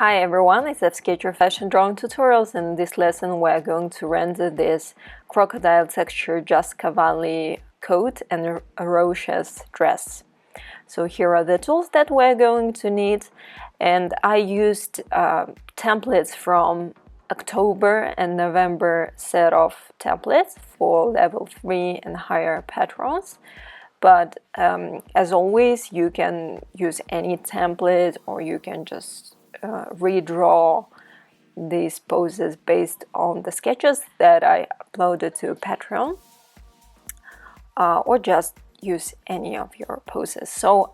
Hi everyone, it's Skillshare Fashion Drawing Tutorials, and in this lesson we're going to render this crocodile-textured Just Cavalli coat and a Roche's dress. So here are the tools that we're going to need, and I used templates from October and November set of templates for level 3 and higher patrons. But as always, you can use any template, or you can just redraw these poses based on the sketches that I uploaded to Patreon, or just use any of your poses. So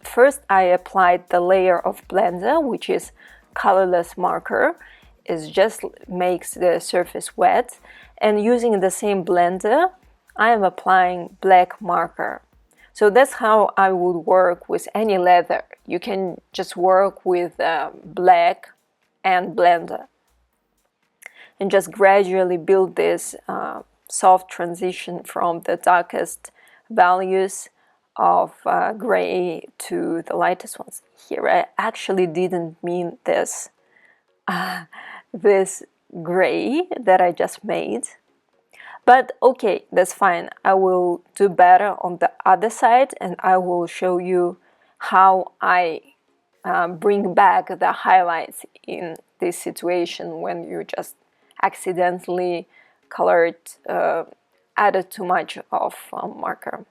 first I applied the layer of blender, which is colorless marker. It just makes the surface wet, and using the same blender I am applying black marker. So that's how I would work with any leather. You can just work with black and blender and just gradually build this soft transition from the darkest values of gray to the lightest ones. Here I actually didn't mean this this gray that I just made. But okay, that's fine. I will do better on the other side, and I will show you how I bring back the highlights in this situation when you just accidentally added too much of marker.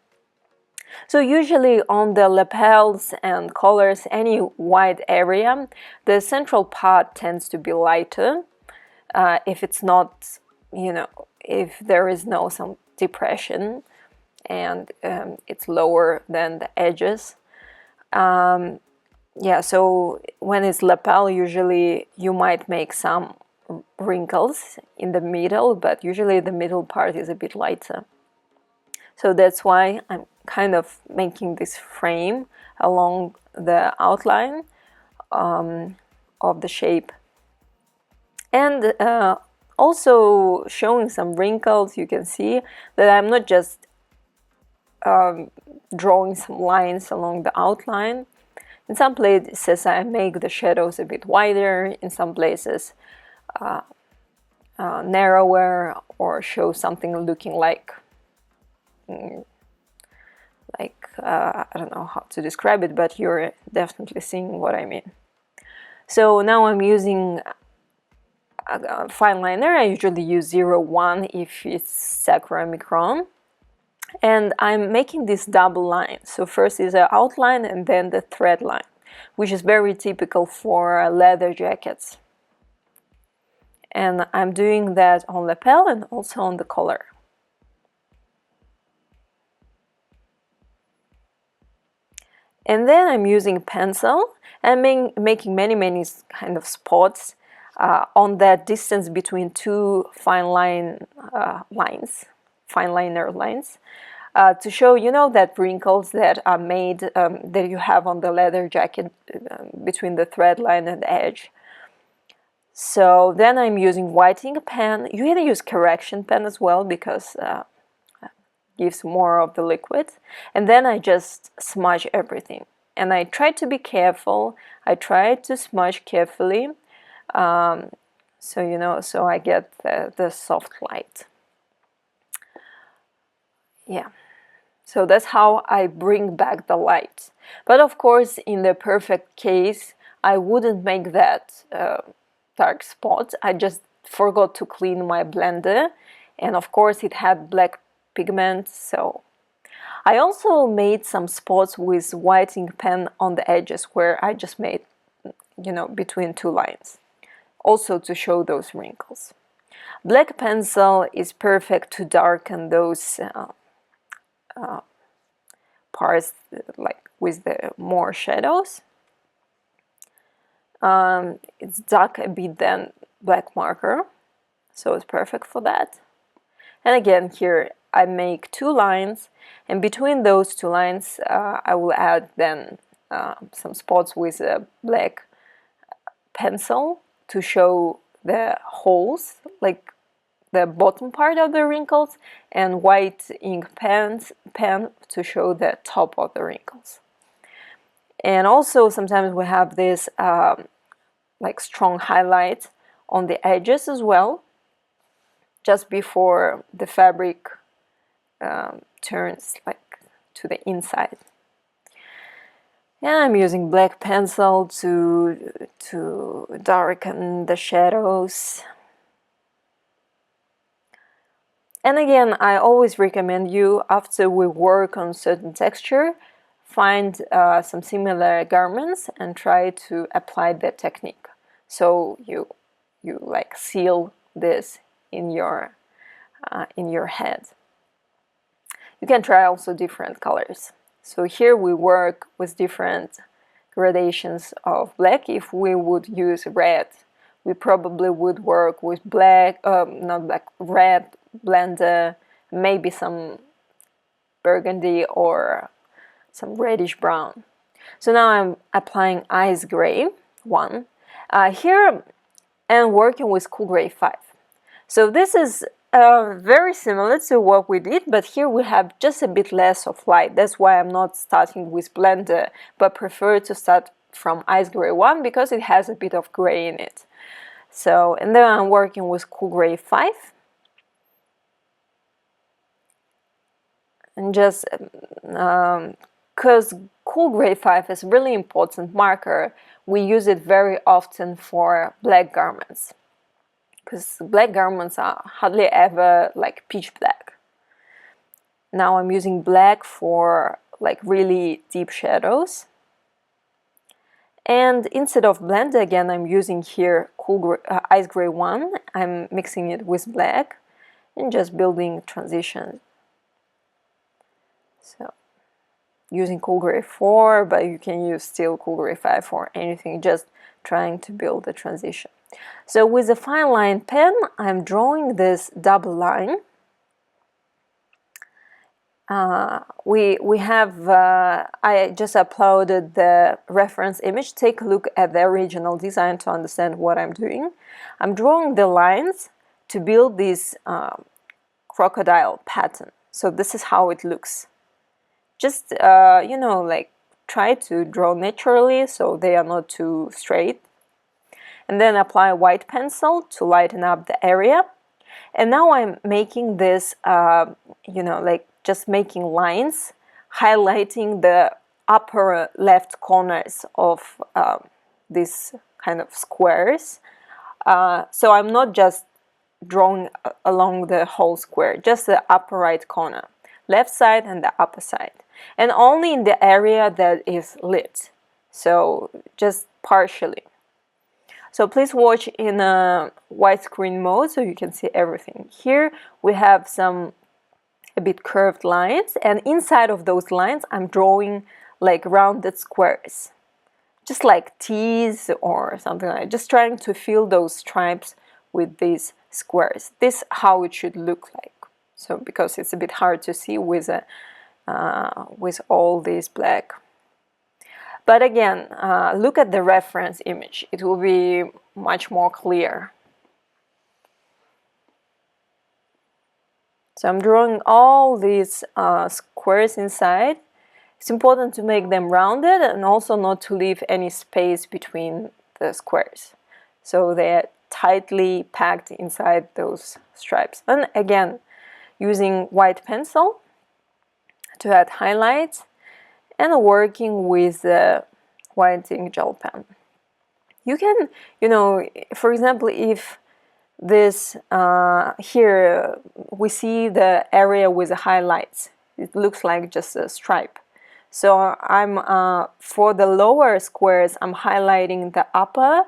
So usually on the lapels and collars, any wide area, the central part tends to be lighter. If it's not, if there is some depression, and it's lower than the edges. Yeah, so when it's lapel, usually you might make some wrinkles in the middle, but usually the middle part is a bit lighter. So that's why I'm kind of making this frame along the outline of the shape. And also showing some wrinkles. You can see that I'm not just drawing some lines along the outline. In some places I make the shadows a bit wider, in some places narrower, or show something looking like I don't know how to describe it, but you're definitely seeing what I mean. So now I'm using a fine liner. I usually use 01 if it's Sakura Micron, and I'm making this double line. So first is an outline and then the thread line, which is very typical for leather jackets. And I'm doing that on lapel and also on the collar. And then I'm using pencil and making many kind of spots on that distance between two fine liner lines, to show, that wrinkles that are made, that you have on the leather jacket between the thread line and the edge. So then I'm using white ink pen. You can use correction pen as well, because gives more of the liquid. And then I just smudge everything. And I try to be careful. I try to smudge carefully, so I get the soft light. Yeah, so that's how I bring back the light. But of course, in the perfect case, I wouldn't make that dark spot. I just forgot to clean my blender, and of course it had black pigment. So I also made some spots with white ink pen on the edges, where I just made, between two lines, also to show those wrinkles. Black pencil is perfect to darken those parts, like with the more shadows. It's dark a bit than black marker, so it's perfect for that. And again, here I make two lines, and between those two lines I will add then some spots with a black pencil to show the holes, like the bottom part of the wrinkles, and white ink pen to show the top of the wrinkles. And also sometimes we have this like strong highlight on the edges as well, just before the fabric turns like to the inside. And I'm using black pencil to darken the shadows. And again, I always recommend you, after we work on certain texture, find some similar garments and try to apply that technique. So you like seal this in your head. You can try also different colors. So here we work with different gradations of black. If we would use red, we probably would work with black, not black, red, blender, maybe some burgundy or some reddish brown. So now I'm applying ice gray 1. Here I'm working with cool gray 5. So this is very similar to what we did, but here we have just a bit less of light. That's why I'm not starting with blender, but prefer to start from ice gray 1 because it has a bit of gray in it. So, and then I'm working with cool gray 5. And just because cool gray 5 is a really important marker, we use it very often for black garments, because black garments are hardly ever like pitch black. Now I'm using black for like really deep shadows. And instead of blender, again, I'm using here ice gray 1. I'm mixing it with black and just building transitions. So using cool gray 4, but you can use still cool gray 5 for anything, just trying to build the transition. So with a fine line pen, I'm drawing this double line. We have, I just uploaded the reference image. Take a look at the original design to understand what I'm doing. I'm drawing the lines to build this crocodile pattern. So this is how it looks. Just, you know, like try to draw naturally so they are not too straight. And then apply a white pencil to lighten up the area. And now I'm making this, you know, like just making lines, highlighting the upper left corners of these kind of squares. So I'm not just drawing along the whole square, just the upper right corner, left side and the upper side. And only in the area that is lit, so just partially. So please watch in a widescreen mode so you can see everything. Here we have some a bit curved lines, and inside of those lines I'm drawing like rounded squares, just like T's or something like that, just trying to fill those stripes with these squares. This is how it should look like. So because it's a bit hard to see with all this black. But again, look at the reference image. It will be much more clear. So I'm drawing all these squares inside. It's important to make them rounded and also not to leave any space between the squares. So they're tightly packed inside those stripes. And again, using white pencil to add highlights and working with the white ink gel pen. You can, you know, for example, if this here we see the area with the highlights, it looks like just a stripe. So I'm for the lower squares I'm highlighting the upper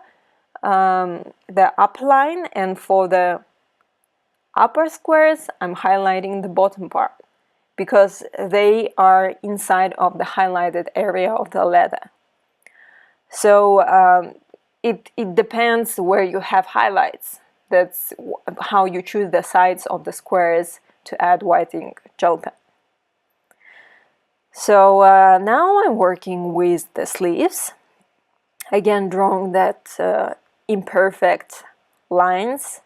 line, and for the upper squares I'm highlighting the bottom part, because they are inside of the highlighted area of the leather. So it depends where you have highlights. That's how you choose the sides of the squares to add white ink gel pen. So now I'm working with the sleeves. Again, drawing that imperfect lines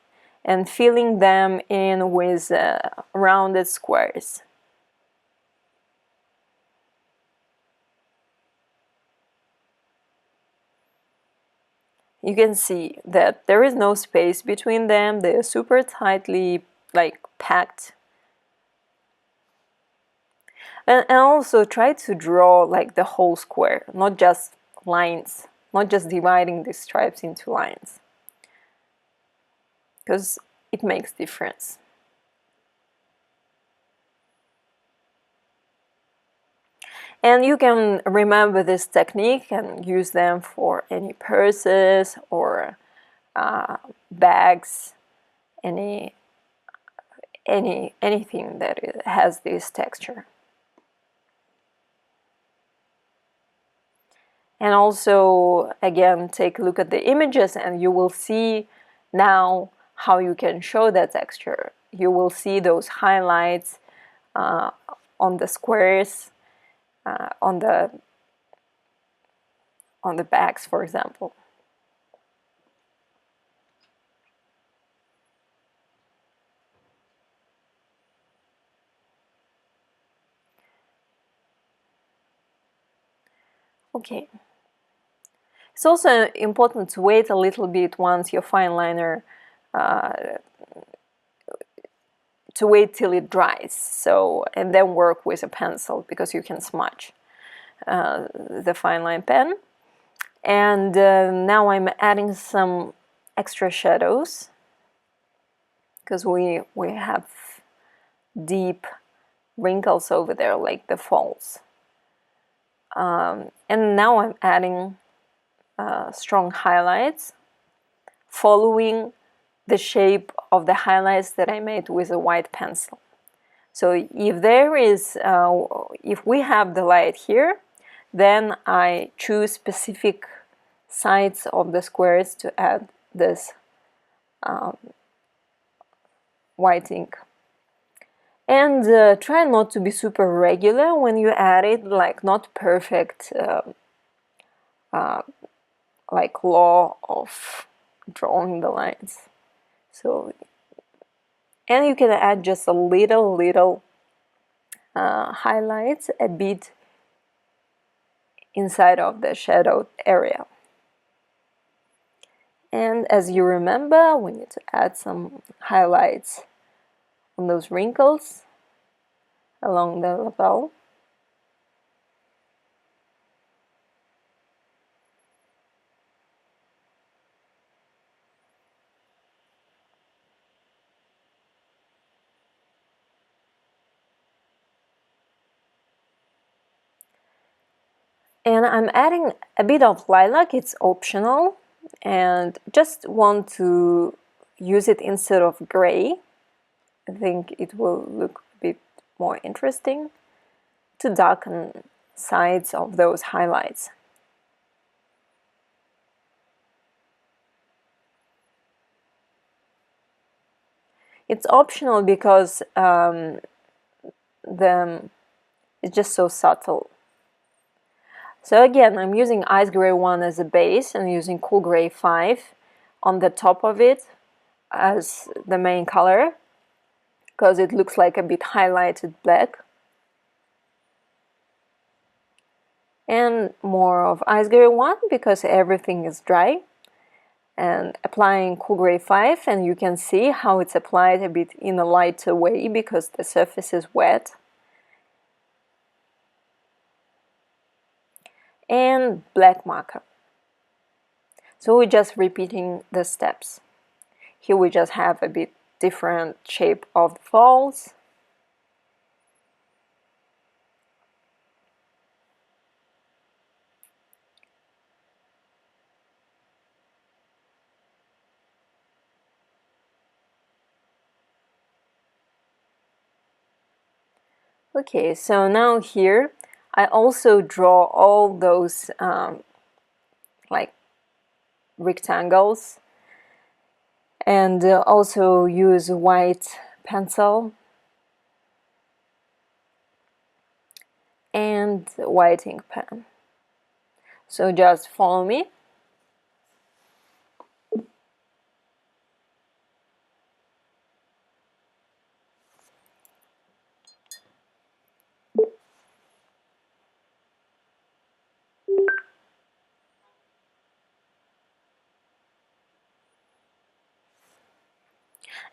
and filling them in with rounded squares. you can see that there is no space between them. They're super tightly like packed. And also try to draw like the whole square, not just lines, not just dividing the stripes into lines, because it makes difference. And you can remember this technique and use them for any purses or bags, anything that has this texture. And also, again, take a look at the images and you will see now how you can show that texture. You will see those highlights on the squares, on the bags, for example. Okay. It's also important to wait a little bit once your fine liner, to wait till it dries. So, and then work with a pencil because you can smudge the fine line pen. And now I'm adding some extra shadows because we have deep wrinkles over there, like the falls. And now I'm adding strong highlights, following the shape of the highlights that I made with a white pencil. So if there is, if we have the light here, then I choose specific sides of the squares to add this white ink. And try not to be super regular when you add it, like not perfect, like law of drawing the lines. So, and you can add just a little highlights a bit inside of the shadowed area. And as you remember, we need to add some highlights on those wrinkles along the lapel. And I'm adding a bit of lilac, it's optional, and just want to use it instead of gray. I think it will look a bit more interesting to darken sides of those highlights. It's optional because it's just so subtle. So again, I'm using Ice Gray 1 as a base and using Cool Gray 5 on the top of it as the main color, because it looks like a bit highlighted black. And more of Ice Gray 1 because everything is dry. And applying Cool Gray 5, and you can see how it's applied a bit in a lighter way because the surface is wet. And black marker. So we're just repeating the steps. Here we just have a bit different shape of the falls. Okay, so now here I also draw all those like rectangles, and also use a white pencil and white ink pen. So just follow me.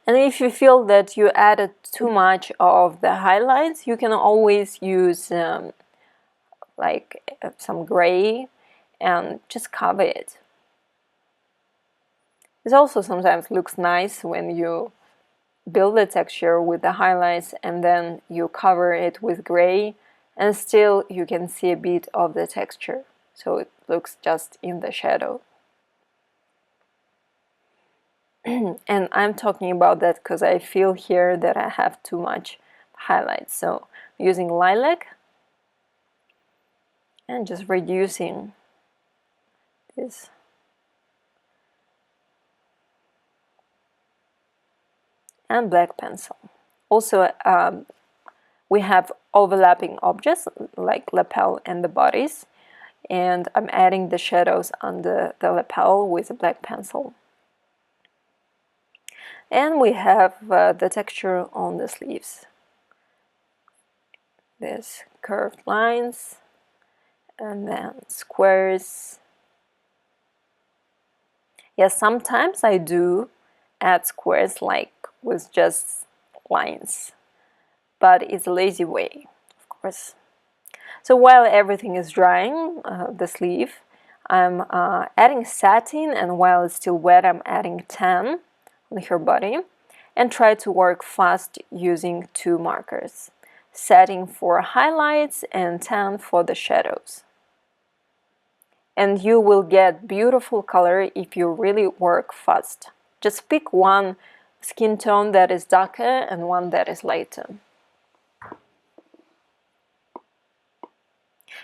And if you feel that you added too much of the highlights, you can always use like some gray and just cover it. It also sometimes looks nice when you build the texture with the highlights and then you cover it with gray, and still you can see a bit of the texture, so it looks just in the shadow. And I'm talking about that because I feel here that I have too much highlights. So using lilac and just reducing this. And black pencil. Also, we have overlapping objects like lapel and the bodies, and I'm adding the shadows under the lapel with a black pencil. And we have the texture on the sleeves. There's curved lines and then squares. Yes, sometimes I do add squares like with just lines, but it's a lazy way, of course. So while everything is drying, the sleeve, I'm adding satin, and while it's still wet, I'm adding tan on her body, and try to work fast using two markers, satin for highlights and tan for the shadows. And you will get beautiful color if you really work fast. Just pick one skin tone that is darker and one that is lighter.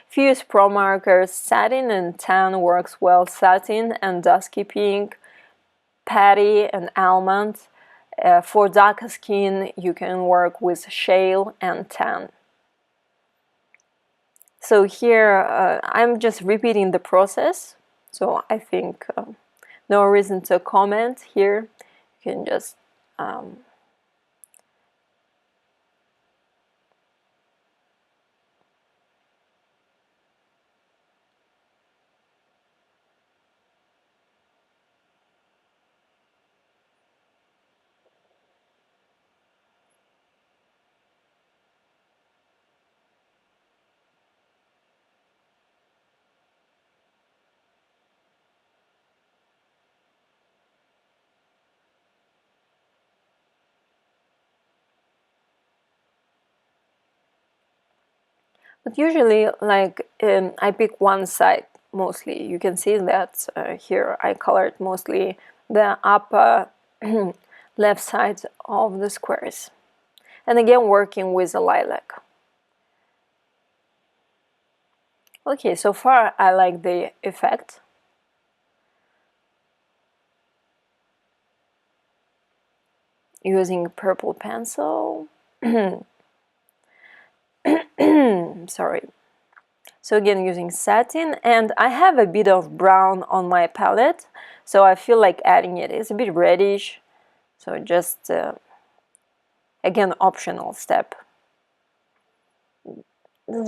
If you use pro markers, satin and tan works well. Satin and dusky pink, patty and almond. For darker skin, you can work with shale and tan. So here I'm just repeating the process, so I think no reason to comment here. You can just but usually, like, I pick one side mostly. You can see that here I colored mostly the upper left side of the squares. And again, working with a lilac. Okay, so far I like the effect. Using purple pencil. Sorry. So again, using satin, and I have a bit of brown on my palette, so I feel like adding it. It's a bit reddish, so just again, optional step.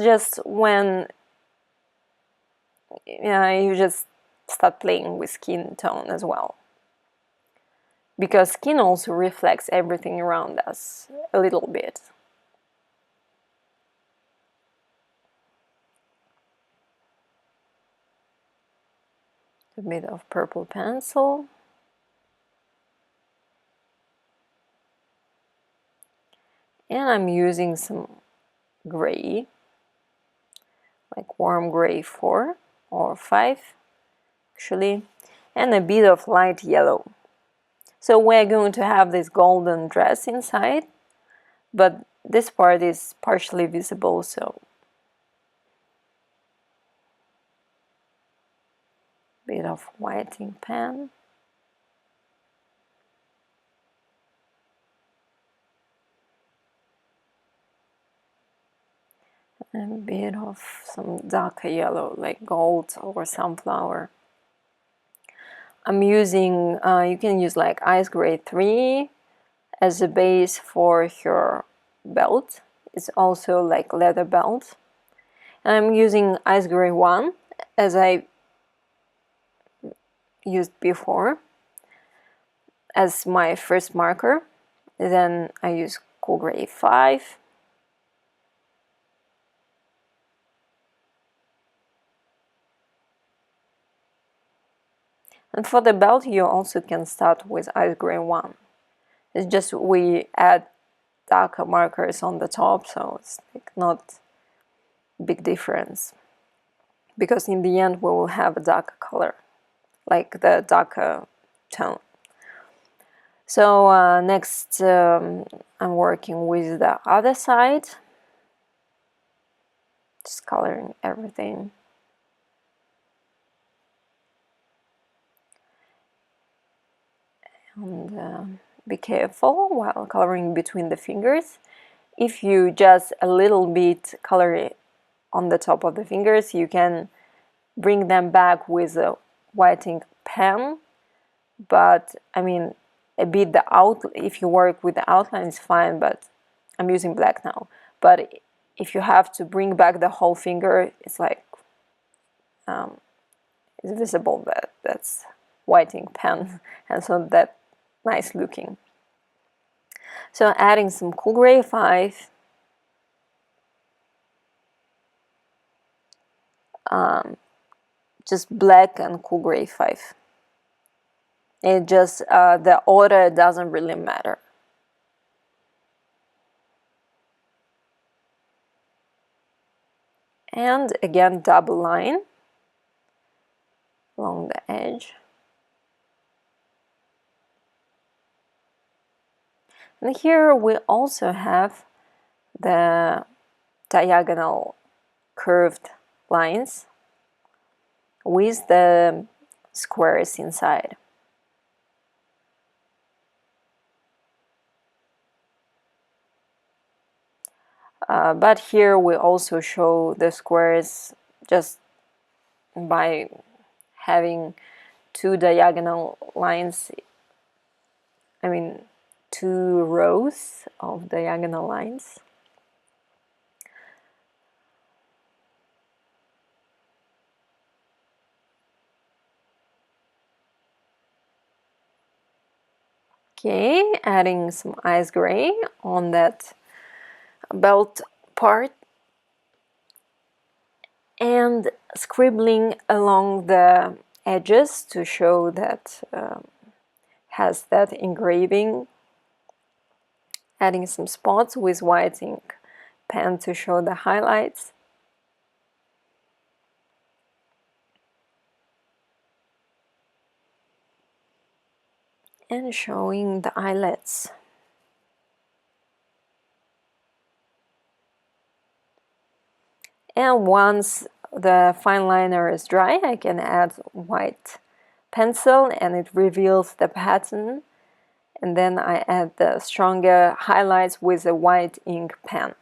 Just when you just start playing with skin tone as well, because skin also reflects everything around us a little bit. A bit of purple pencil. And I'm using some gray, like warm gray 4 or 5 actually, and a bit of light yellow. So we're going to have this golden dress inside, but this part is partially visible, so a bit of white ink pen. And a bit of some darker yellow, like gold or sunflower. I'm using, you can use like Ice Gray 3 as a base for her belt. It's also like leather belt. And I'm using Ice Gray 1 as I used before. as my first marker. Then I use cool gray 5. And for the belt, you also can start with ice gray 1. It's just we add darker markers on the top, so it's like not a big difference. Because in the end, we will have a darker color, like the darker tone. So next, I'm working with the other side, just coloring everything. And be careful while coloring between the fingers. If you just a little bit color it on the top of the fingers, you can bring them back with a white ink pen. But I mean, a bit the out. If you work with the outline, it's fine. But I'm using black now. But if you have to bring back the whole finger, it's like it's visible that that's white ink pen, and so that nice looking. So adding some cool gray 5. Just black and cool gray 5. It just, the order doesn't really matter. And again, double line along the edge. And here we also have the diagonal curved lines with the squares inside. But here we also show the squares just by having 2 diagonal lines, I mean 2 rows of diagonal lines. Okay, adding some ice gray on that belt part and scribbling along the edges to show that has that engraving. Adding some spots with white ink pen to show the highlights. And showing the eyelets. And once the fine liner is dry, I can add white pencil and it reveals the pattern. And then I add the stronger highlights with a white ink pen.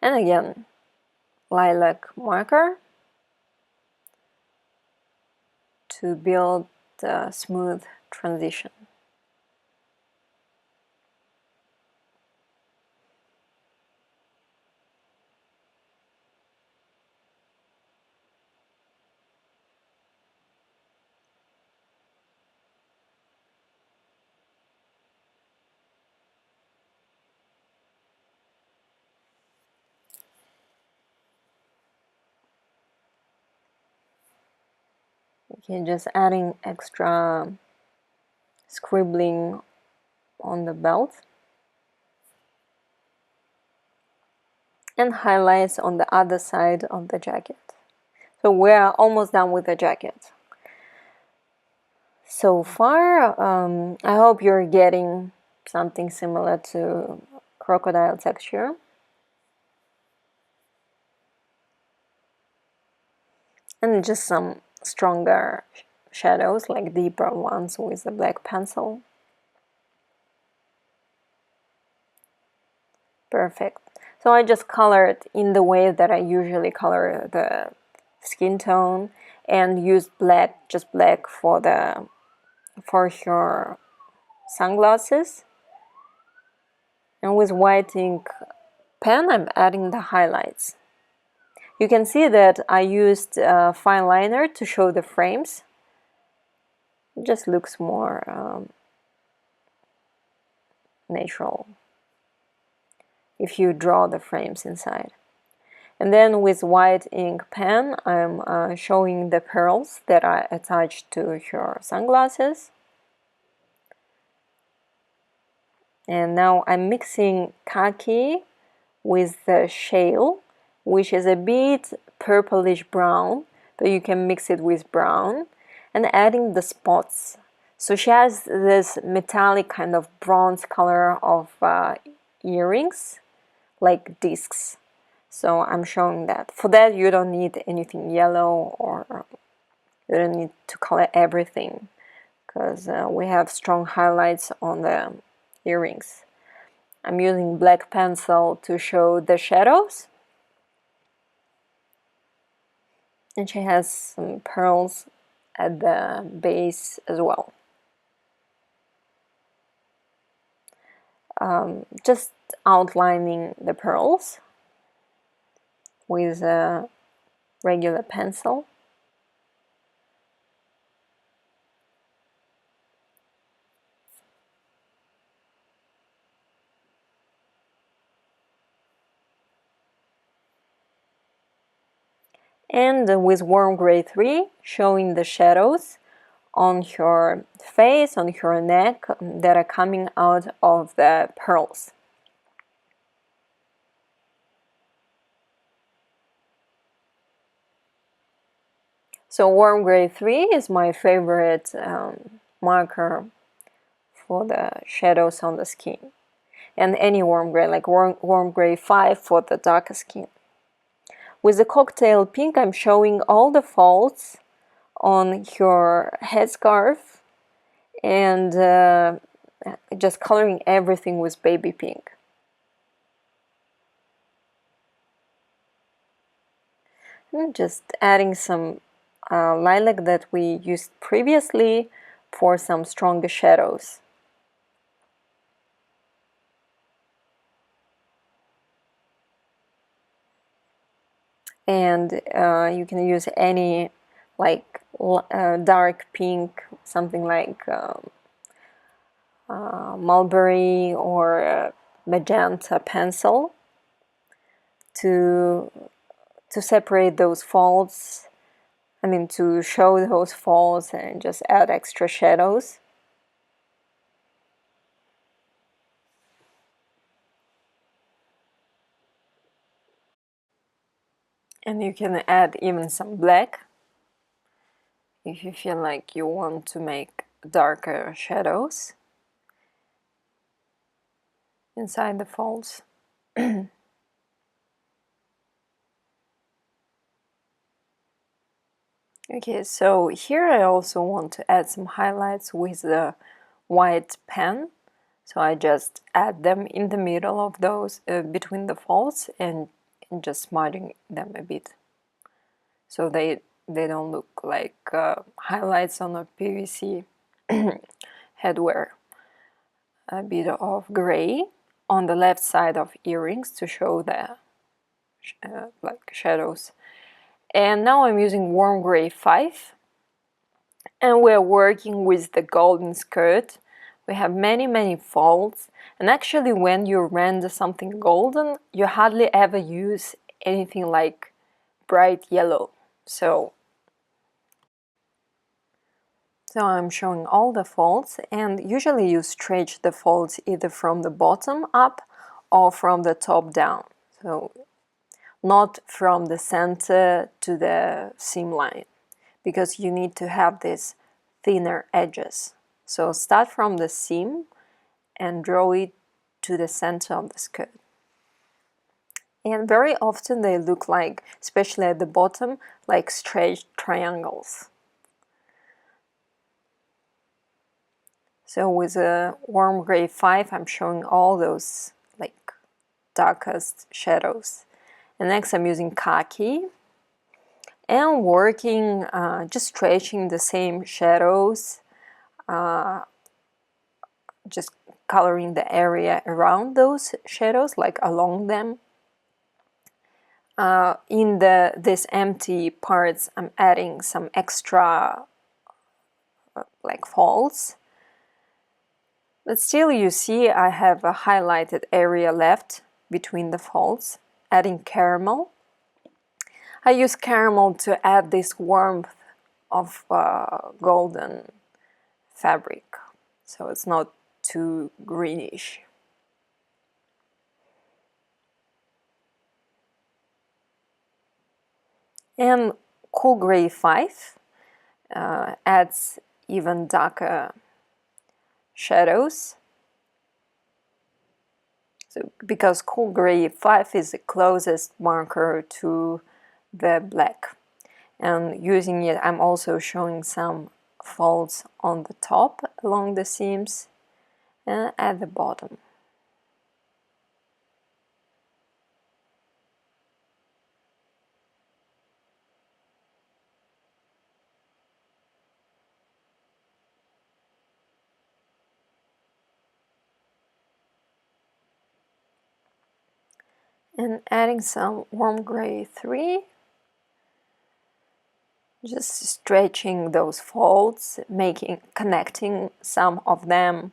And again, lilac marker to build the smooth transition. Okay, just adding extra scribbling on the belt and highlights on the other side of the jacket. So we're almost done with the jacket. So far, I hope you're getting something similar to crocodile texture. And just some stronger shadows, like deeper ones with the black pencil. Perfect. So I just colored in the way that I usually color the skin tone, and used black, just black for her sunglasses. And with white ink pen, I'm adding the highlights. You can see that I used a fine liner to show the frames. It just looks more natural if you draw the frames inside. And then with white ink pen, I'm showing the pearls that I attached to her sunglasses. And now I'm mixing khaki with the shale, which is a bit purplish brown, but you can mix it with brown, and adding the spots. So she has this metallic kind of bronze color of earrings, like discs. So I'm showing that. For that, you don't need anything yellow, or you don't need to color everything, because we have strong highlights on the earrings. I'm using black pencil to show the shadows. And she has some pearls at the base as well. Just outlining the pearls with a regular pencil. And with warm gray 3, showing the shadows on her face, on her neck, that are coming out of the pearls. So warm gray 3 is my favorite marker for the shadows on the skin. And any warm gray, like warm gray 5 for the darker skin. With the cocktail pink, I'm showing all the folds on her headscarf, and just coloring everything with baby pink. And just adding some lilac that we used previously for some stronger shadows. And you can use any like dark pink, something like mulberry or magenta pencil to separate those folds. I mean, to show those folds and just add extra shadows. And you can add even some black if you feel like you want to make darker shadows inside the folds. Okay, so here I also want to add some highlights with the white pen. So I just add them in the middle of those, between the folds, and just smudging them a bit. So they don't look like highlights on a PVC headwear. A bit of gray on the left side of earrings to show the like shadows. And now I'm using warm gray 5, and we're working with the golden skirt. We have many folds, and actually when you render something golden, you hardly ever use anything like bright yellow. So I'm showing all the folds, and usually you stretch the folds either from the bottom up or from the top down. So not from the center to the seam line, because you need to have these thinner edges. So start from the seam and draw it to the center of the skirt. And very often they look like, especially at the bottom, like straight triangles. So with a warm gray 5, I'm showing all those like darkest shadows. And next I'm using khaki and working, just stretching the same shadows, just coloring the area around those shadows, like along them. In this empty parts, I'm adding some extra like folds. But still, you see I have a highlighted area left between the folds, adding caramel. I use caramel to add this warmth of golden fabric, so it's not too greenish. And cool gray 5 adds even darker shadows. So because cool gray 5 is the closest marker to the black. And using it, I'm also showing some folds on the top along the seams and at the bottom. And adding some warm gray 3, just stretching those folds, connecting some of them.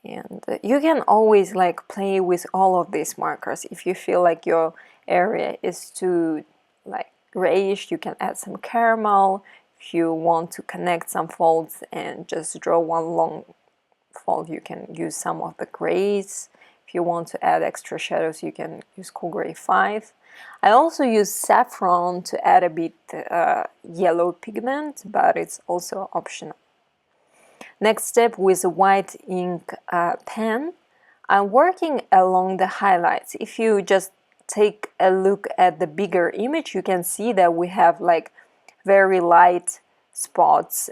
And you can always like play with all of these markers. If you feel like your area is too like grayish, you can add some caramel. If you want to connect some folds and just draw one long fold, you can use some of the grays. If you want to add extra shadows, you can use cool gray 5. I also use saffron to add a bit yellow pigment, but it's also optional. Next step, with a white ink pen, I'm working along the highlights. If you just take a look at the bigger image, you can see that we have like very light spots,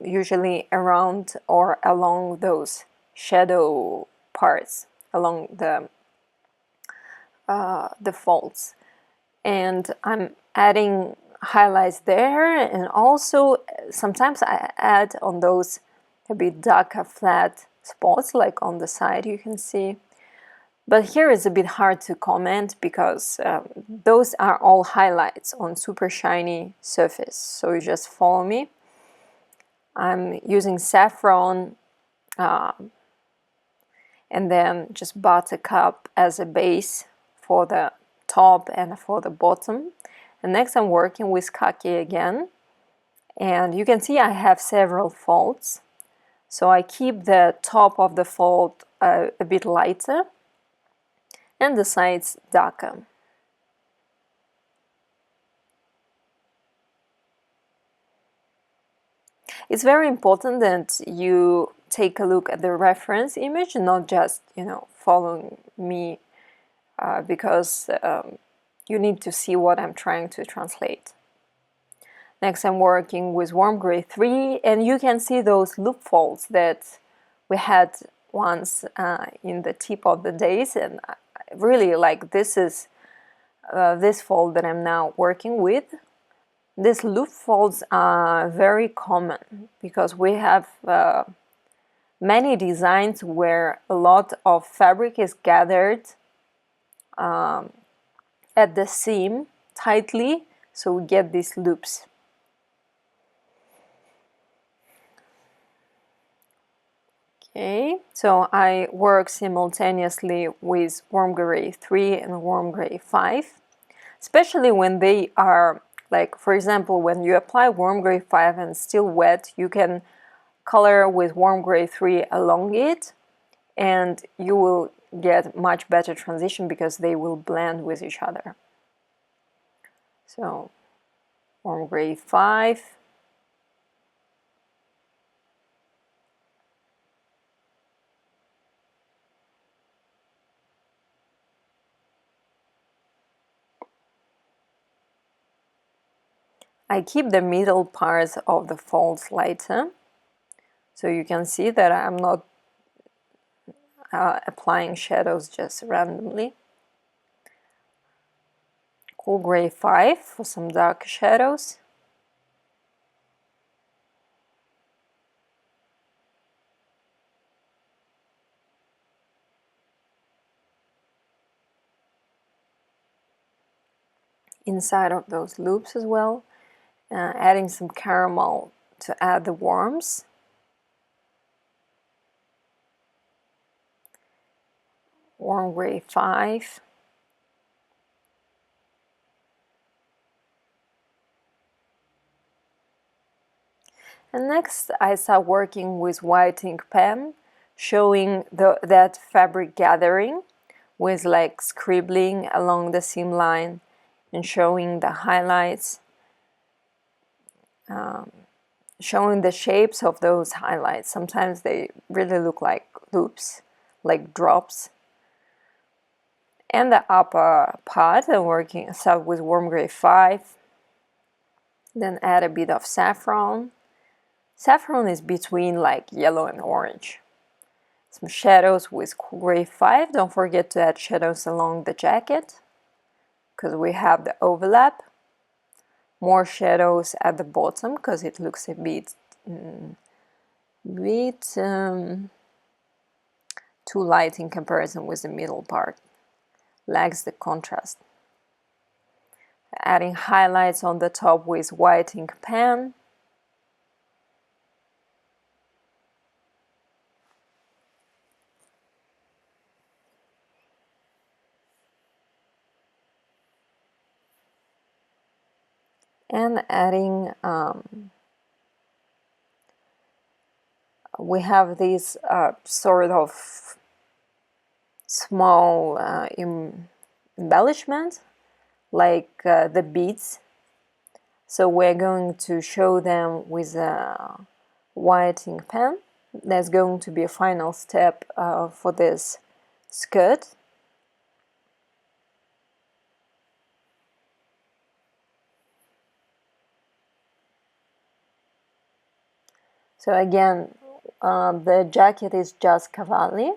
usually around or along those shadow parts, along the folds. And I'm adding highlights there, and also sometimes I add on those a bit darker flat spots, like on the side you can see. But here is a bit hard to comment because those are all highlights on super shiny surface. So you just follow me. I'm using saffron and then just buttercup as a base for the top and for the bottom. And next I'm working with khaki again. And you can see I have several folds. So I keep the top of the fold a bit lighter and the sides darker. It's very important that you take a look at the reference image, not just, following me, because you need to see what I'm trying to translate. Next, I'm working with warm gray 3, and you can see those loop folds that we had once in the tip of the days, and I really like this fold that I'm now working with. These loop folds are very common because we have many designs where a lot of fabric is gathered at the seam tightly, so we get these loops. Okay, so I work simultaneously with warm gray 3 and warm gray 5, especially when they are, like, for example, when you apply warm gray 5 and it's still wet, you can color with warm gray 3 along it, and you will get much better transition because they will blend with each other. So, warm gray 5. I keep the middle parts of the folds lighter. So you can see that I'm not applying shadows just randomly. Cool gray 5 for some dark shadows. Inside of those loops as well. Adding some caramel to add the worms. Warm gray 5. And next I start working with white ink pen, showing that fabric gathering with like scribbling along the seam line and showing the highlights, showing the shapes of those highlights. Sometimes they really look like loops, like drops. And the upper part, I'm working start with warm gray 5, then add a bit of saffron. Saffron is between like yellow and orange. Some shadows with gray 5. Don't forget to add shadows along the jacket because we have the overlap. More shadows at the bottom because it looks a bit too light in comparison with the middle part. Lacks the contrast. Adding highlights on the top with white ink pen. And adding, we have this sort of small embellishment, like the beads. So we're going to show them with a white ink pen. That's going to be a final step for this skirt. So again, the jacket is just cavalli,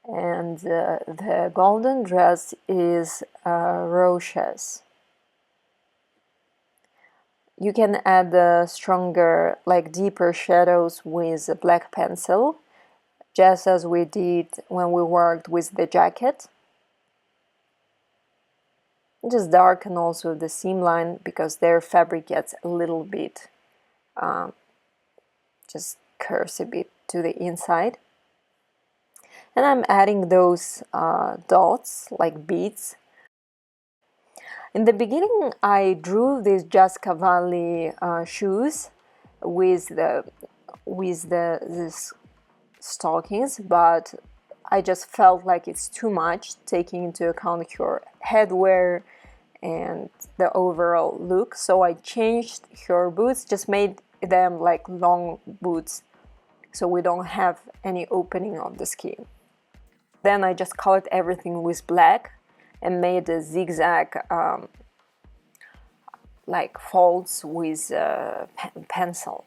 and the golden dress is roches. You can add stronger, like deeper shadows with a black pencil, just as we did when we worked with the jacket. Just darken also the seam line because their fabric gets a little bit, just curves a bit to the inside. And I'm adding those dots, like beads. In the beginning, I drew these just cavalli shoes with these stockings, but I just felt like it's too much, taking into account your headwear and the overall look. So I changed her boots, just made them like long boots, so we don't have any opening of the skin. Then I just colored everything with black and made a zigzag like folds with pencil.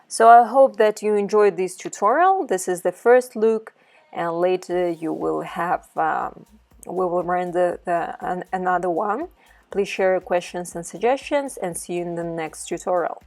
So I hope that you enjoyed this tutorial. This is the first look, and later you will have we will render another one. Please share your questions and suggestions, and see you in the next tutorial.